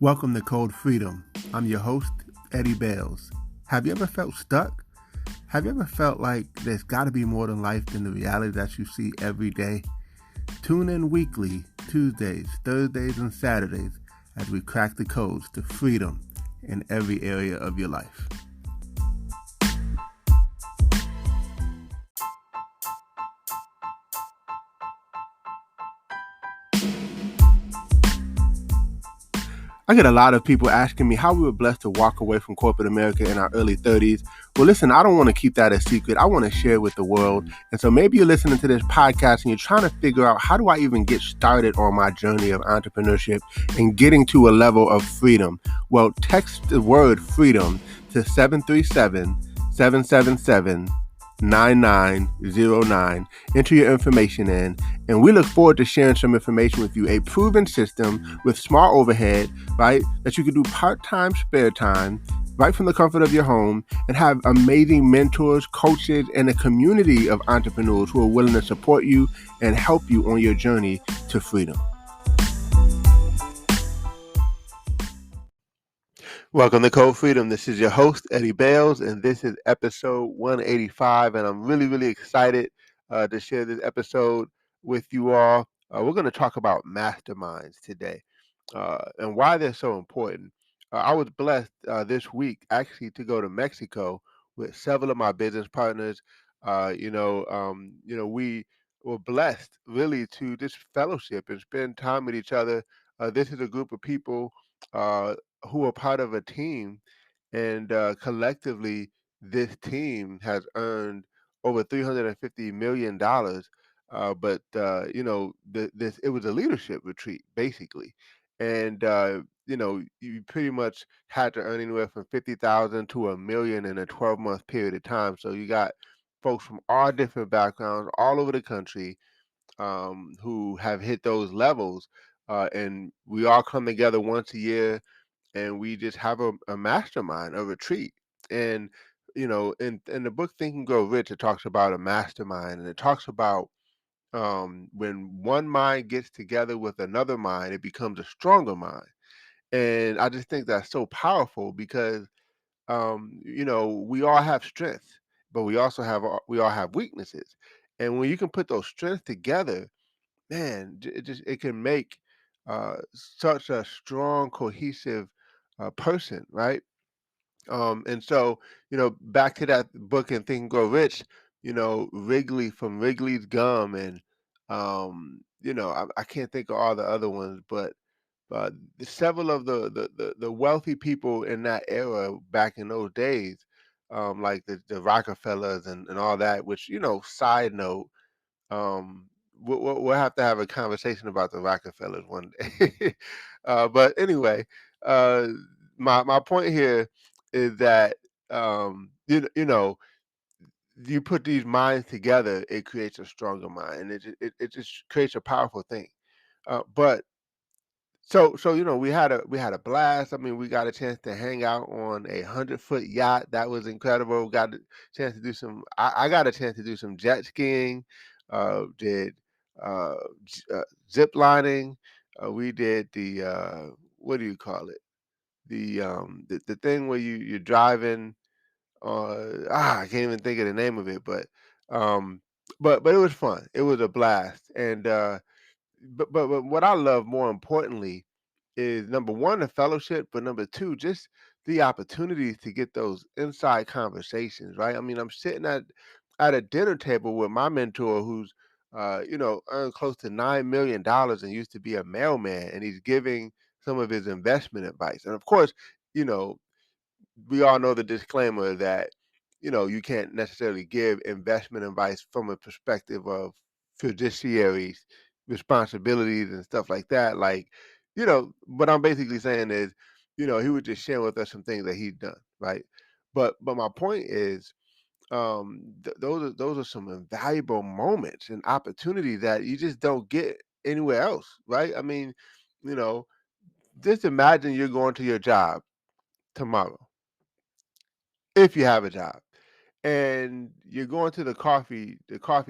Welcome to Code Freedom. I'm your host, Eddie Bales. Have you ever felt stuck? Have you ever felt like there's got to be more than life than the reality that you see every day? Tune in weekly, Tuesdays, Thursdays, and Saturdays as we crack the codes to freedom in every area of your life. I get a lot of people asking me how we were blessed to walk away from corporate America in our early 30s. Well, listen, I don't want to keep that a secret. I want to share it with the world. And so maybe you're listening to this podcast and you're trying to figure out, how do I even get started on my journey of entrepreneurship and getting to a level of freedom? Well, text the word freedom to 737-777 9909. Enter your information in, and we look forward to sharing some information with you. A proven system with small overhead, right? That you can do part-time, spare time, right from the comfort of your home, and have amazing mentors, coaches, and a community of entrepreneurs who are willing to support you and help you on your journey to freedom. Welcome to Code Freedom. This is your host, Eddie Bales, and this is episode 185, and I'm really excited to share this episode with you all. We're going to talk about masterminds today and why they're so important. I was blessed this week actually to go to Mexico with several of my business partners. We were blessed really to just fellowship and spend time with each other. This is a group of people uh, who are part of a team, and collectively, this team has earned over $350 million. This it was a leadership retreat basically, and you pretty much had to earn anywhere from 50,000 to a million in a 12-month period of time. So you got folks from all different backgrounds, all over the country, who have hit those levels, and we all come together once a year and we just have a mastermind, a retreat. And in the book Think and Grow Rich, it talks about a mastermind, and it talks about when one mind gets together with another mind, it becomes a stronger mind. And I just think that's so powerful because we all have strengths, but we all have weaknesses. And when you can put those strengths together, man, it can make such a strong, cohesive person, right? And so, back to that book and Think and Grow Rich, Wrigley, from Wrigley's Gum, and I can't think of all the other ones, but several of the wealthy people in that era back in those days, like the Rockefellers and all that, which, side note, um, we'll have to have a conversation about the Rockefellers one day. But anyway, uh, my point here is that you put these minds together, it creates a stronger mind, and it just creates a powerful thing. But so we had a blast. I mean, we got a chance to hang out on a 100-foot yacht. That was incredible. We got a chance to do some. I got a chance to do some jet skiing. Did uh, zip lining. We did the what do you call it? The thing where you're driving. I can't even think of the name of it, um, but it was fun. It was a blast, and but what I love more importantly is, number one, the fellowship, but number two, just the opportunities to get those inside conversations, right? I mean, I'm sitting at a dinner table with my mentor who's earned close to $9 million and used to be a mailman, and he's giving some of his investment advice. And of course, you know, we all know the disclaimer that you can't necessarily give investment advice from a perspective of fiduciary responsibilities and stuff like that. Like, what I'm basically saying is, he was just sharing with us some things that he's done, right? But my point is, those are some invaluable moments and opportunities that you just don't get anywhere else, right? I mean, you know, just imagine you're going to your job tomorrow, if you have a job, and you're going to the coffee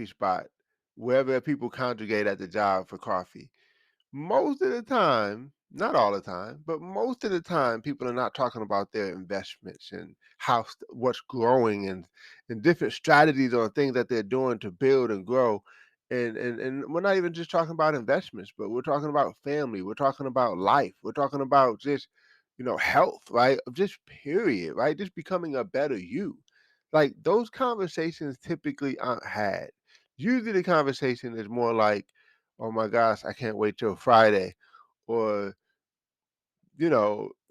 spot, wherever people congregate at the job for coffee. Most of the time, Not all the time, but most of the time, people are not talking about their investments and what's growing and different strategies on things that they're doing to build and grow. And we're not even just talking about investments, but we're talking about family. We're talking about life. We're talking about just health, right? Just period, right? Just becoming a better you. Like those conversations typically aren't had. Usually, the conversation is more like, "Oh my gosh, I can't wait till Friday," or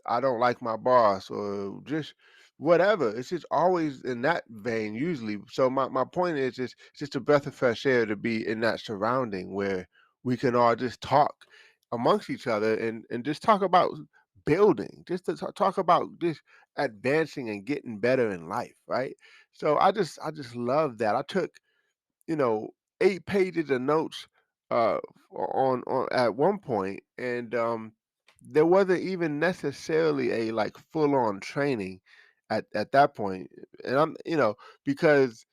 I don't like my boss or just whatever. It's just always in that vein usually. So my point is just it's just a breath of fresh air to be in that surrounding where we can all just talk amongst each other and just talk about building, just to talk about just advancing and getting better in life, right? So I just love that. I took you know, 8 pages of notes, on at one point, and, there wasn't even necessarily a, like, full-on training at that point, and because,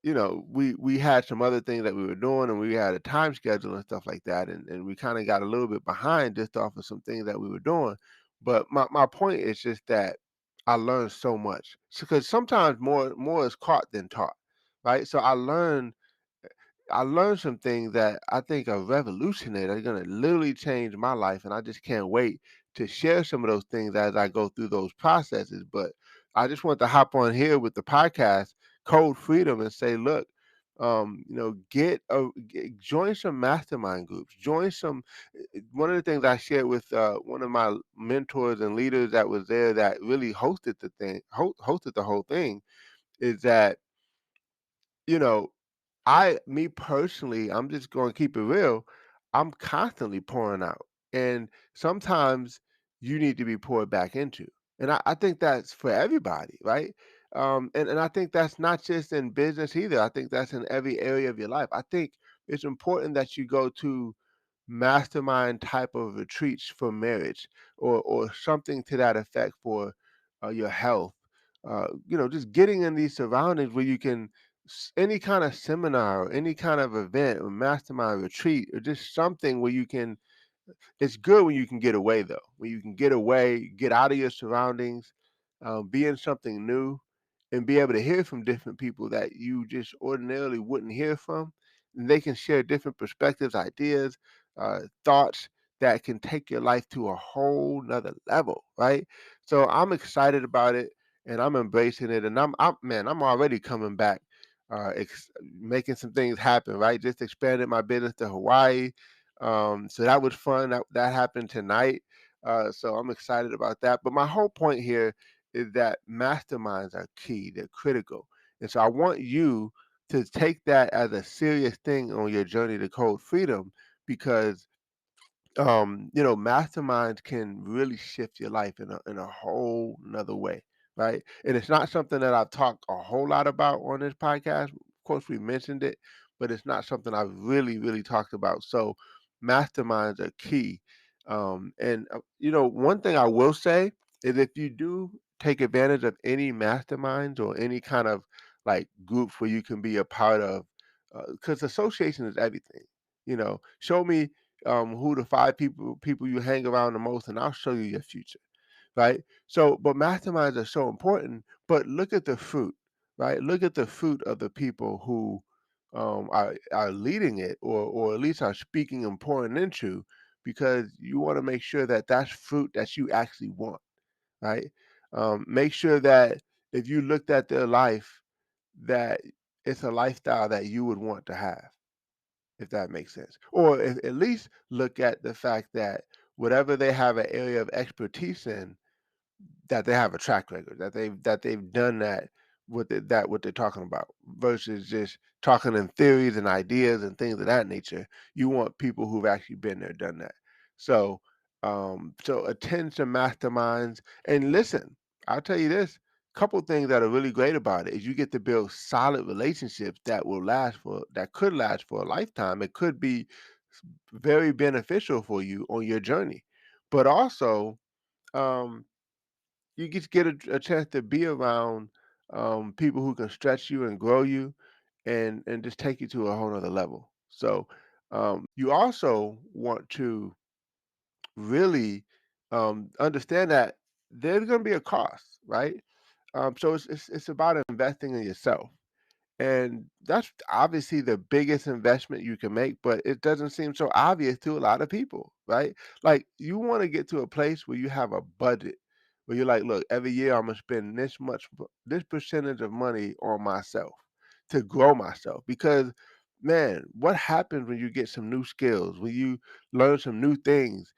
we had some other things that we were doing, and we had a time schedule and stuff like that, and we kinda got a little bit behind just off of some things that we were doing, but my point is just that I learned so much. Because sometimes more is caught than taught, right? So I learned some things that I think are revolutionary. They're gonna literally change my life, and I just can't wait to share some of those things as I go through those processes. But I just want to hop on here with the podcast Code Freedom and say, look, join some mastermind groups. Join some. One of the things I shared with one of my mentors and leaders that was there that really hosted the hosted the whole thing is that you know me personally, I'm just going to keep it real. I'm constantly pouring out. And sometimes you need to be poured back into. And I think that's for everybody, right? And I think that's not just in business either. I think that's in every area of your life. I think it's important that you go to mastermind type of retreats for marriage or something to that effect for your health. Just getting in these surroundings where you can any kind of seminar or any kind of event or mastermind retreat or just something where you can it's good when you can get away though. When you can get away, get out of your surroundings, be in something new, and be able to hear from different people that you just ordinarily wouldn't hear from. And they can share different perspectives, ideas, thoughts that can take your life to a whole nother level, right? So I'm excited about it and I'm embracing it. And I'm already coming back, making some things happen, right? Just expanded my business to Hawaii, so that was fun. That happened tonight. So I'm excited about that. But my whole point here is that masterminds are key. They're critical. And so I want you to take that as a serious thing on your journey to code freedom because masterminds can really shift your life in a whole nother way, right? And it's not something that I've talked a whole lot about on this podcast. Of course, we mentioned it, but it's not something I've really, really talked about. So masterminds are key. And one thing I will say is if you do take advantage of any masterminds or any kind of like groups where you can be a part of, because association is everything. Show me who the five people you hang around the most, and I'll show you your future, right? So, but masterminds are so important. But look at the fruit, right? Look at the fruit of the people who are leading it, or at least are speaking and pouring into, because you want to make sure that that's fruit that you actually want, right? Make sure that if you looked at their life, that it's a lifestyle that you would want to have, if that makes sense. Or at least look at the fact that whatever they have an area of expertise in, that they have a track record, that they've done that what they're talking about, versus just talking in theories and ideas and things of that nature. You want people who've actually been there, done that. So attend some masterminds and listen. I'll tell you this. Couple things that are really great about it is you get to build solid relationships that could last for a lifetime. It could be very beneficial for you on your journey, but also um, you get a chance to be around people who can stretch you and grow you and just take you to a whole nother level. So you also want to really understand that there's going to be a cost, right? So it's about investing in yourself. And that's obviously the biggest investment you can make, but it doesn't seem so obvious to a lot of people, right? Like you want to get to a place where you have a budget, where you're like, look, every year I'm gonna spend this percentage of money on myself to grow myself. Because man, what happens when you get some new skills, when you learn some new things?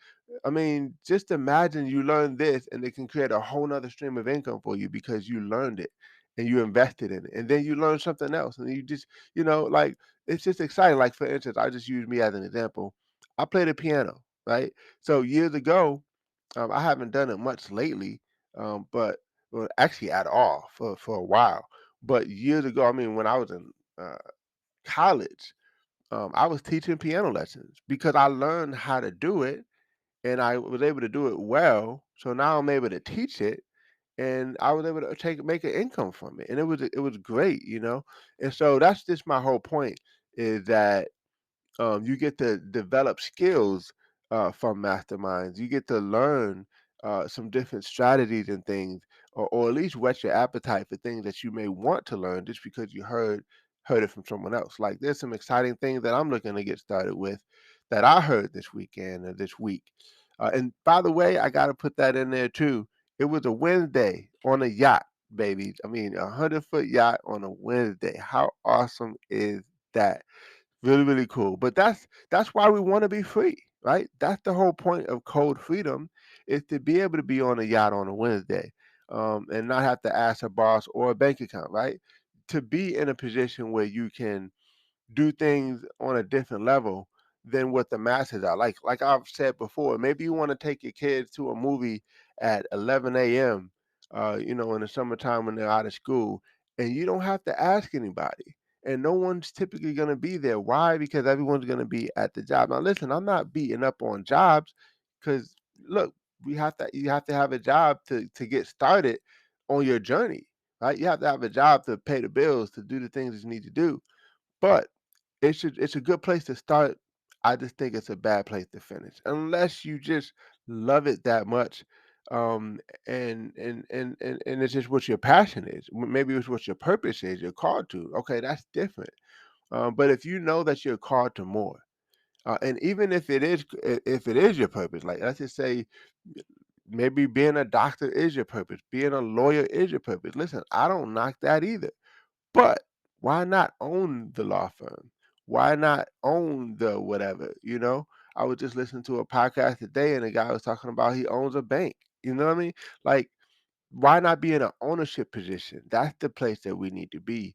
I mean, just imagine you learn this and it can create a whole nother stream of income for you because you learned it and you invested in it, and then you learn something else, and you just, like it's just exciting. Like for instance, I just use me as an example. I play the piano, right? So years ago, I haven't done it much lately, but well, actually at all for a while. But years ago, I mean, when I was in uh, college, I was teaching piano lessons because I learned how to do it, and I was able to do it well. So now I'm able to teach it, and I was able to make an income from it, and it was great. And so that's just my whole point is that you get to develop skills from masterminds. You get to learn some different strategies and things, or at least whet your appetite for things that you may want to learn just because you heard it from someone else. Like there's some exciting things that I'm looking to get started with that I heard this weekend or this week. And by the way, I got to put that in there too. It was a Wednesday on a yacht, baby. I mean, 100-foot yacht on a Wednesday. How awesome is that? Really, really cool. But that's why we want to be free, right? That's the whole point of code freedom is to be able to be on a yacht on a Wednesday, and not have to ask a boss or a bank account, right? To be in a position where you can do things on a different level than what the masses are. Like I've said before, maybe you want to take your kids to a movie at 11 a.m. In the summertime when they're out of school, and you don't have to ask anybody. And no one's typically going to be there. Why? Because everyone's going to be at the job. Now, listen, I'm not beating up on jobs, because look, you have to have a job to get started on your journey, right? You have to have a job to pay the bills, to do the things that you need to do. But it's a good place to start. I just think it's a bad place to finish unless you just love it that much, and it's just what your passion is. Maybe it's what your purpose is. You're called to. Okay, that's different. But if you know that you're called to more, and even if it is your purpose, like let's just say maybe being a doctor is your purpose, being a lawyer is your purpose. Listen, I don't knock that either. But why not own the law firm? Why not own the whatever? I was just listening to a podcast today and the guy was talking about he owns a bank. You know what I mean? Like, why not be in an ownership position? That's the place that we need to be.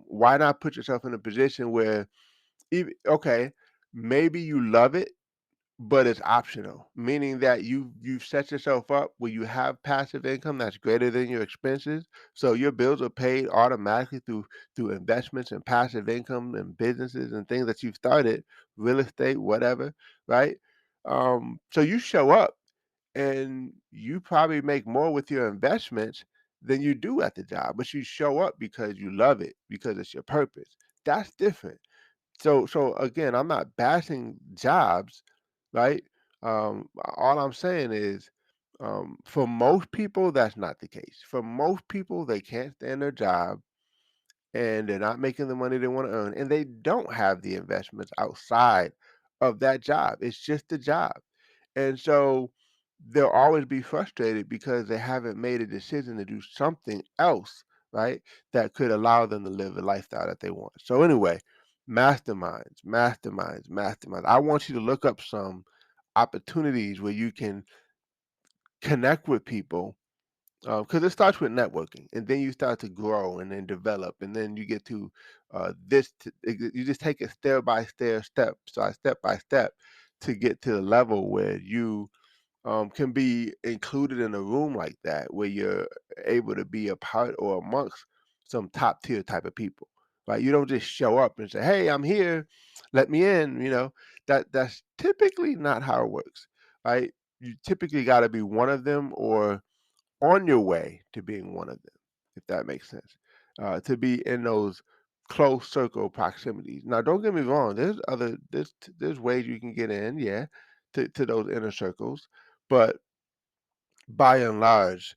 Why not put yourself in a position where, even, okay, maybe you love it, but it's optional, meaning that you've set yourself up where you have passive income that's greater than your expenses. So your bills are paid automatically through investments and passive income and businesses and things that you've started, real estate, whatever, right? So you show up and you probably make more with your investments than you do at the job, but you show up because you love it, because it's your purpose. That's different. So again, I'm not bashing jobs, right? All I'm saying is, for most people, that's not the case. For most people, they can't stand their job and they're not making the money they want to earn, and they don't have the investments outside of that job. It's just a job. And so they'll always be frustrated because they haven't made a decision to do something else, right? That could allow them to live a lifestyle that they want. So anyway, masterminds, masterminds, masterminds. I want you to look up some opportunities where you can connect with people, because it starts with networking, and then you start to grow and then develop, and then you get to you just take it step by step to get to the level where you can be included in a room like that, where you're able to be a part or amongst some top tier type of people, right? You don't just show up and say, "Hey, I'm here, let me in." That's typically not how it works, right? You typically got to be one of them or on your way to being one of them, if that makes sense. To be in those close circle proximities. Now, don't get me wrong. There's ways you can get in, yeah, to those inner circles. But by and large,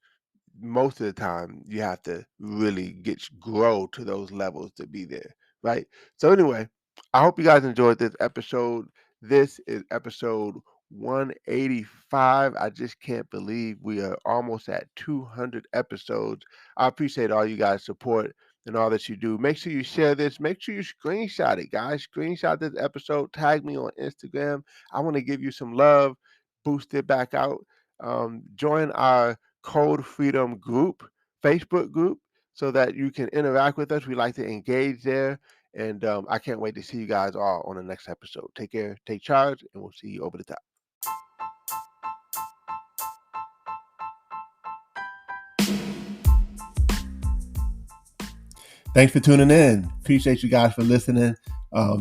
most of the time you have to really grow to those levels to be there, right? So anyway, I hope you guys enjoyed this episode. This is episode 185. I just can't believe we are almost at 200 episodes. I appreciate all you guys support and all that you do. Make sure you share this. Make sure you screenshot it, guys. Screenshot this episode. Tag me on Instagram. I want to give you some love. Boost it back out. Join our Code Freedom group, Facebook group, so that you can interact with us. We like to engage there. And I can't wait to see you guys all on the next episode. Take care, take charge, and we'll see you over the top. Thanks for tuning in. Appreciate you guys for listening.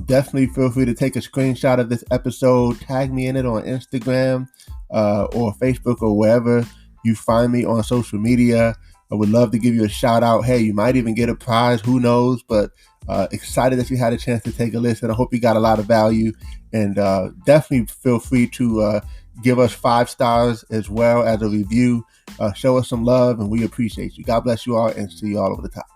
Definitely feel free to take a screenshot of this episode, tag me in it on Instagram or Facebook or wherever you find me on social media. I would love to give you a shout out. Hey, you might even get a prize. Who knows? But excited that you had a chance to take a listen. I hope you got a lot of value. And definitely feel free to give us 5 stars as well as a review. Show us some love, and we appreciate you. God bless you all, and see you all over the top.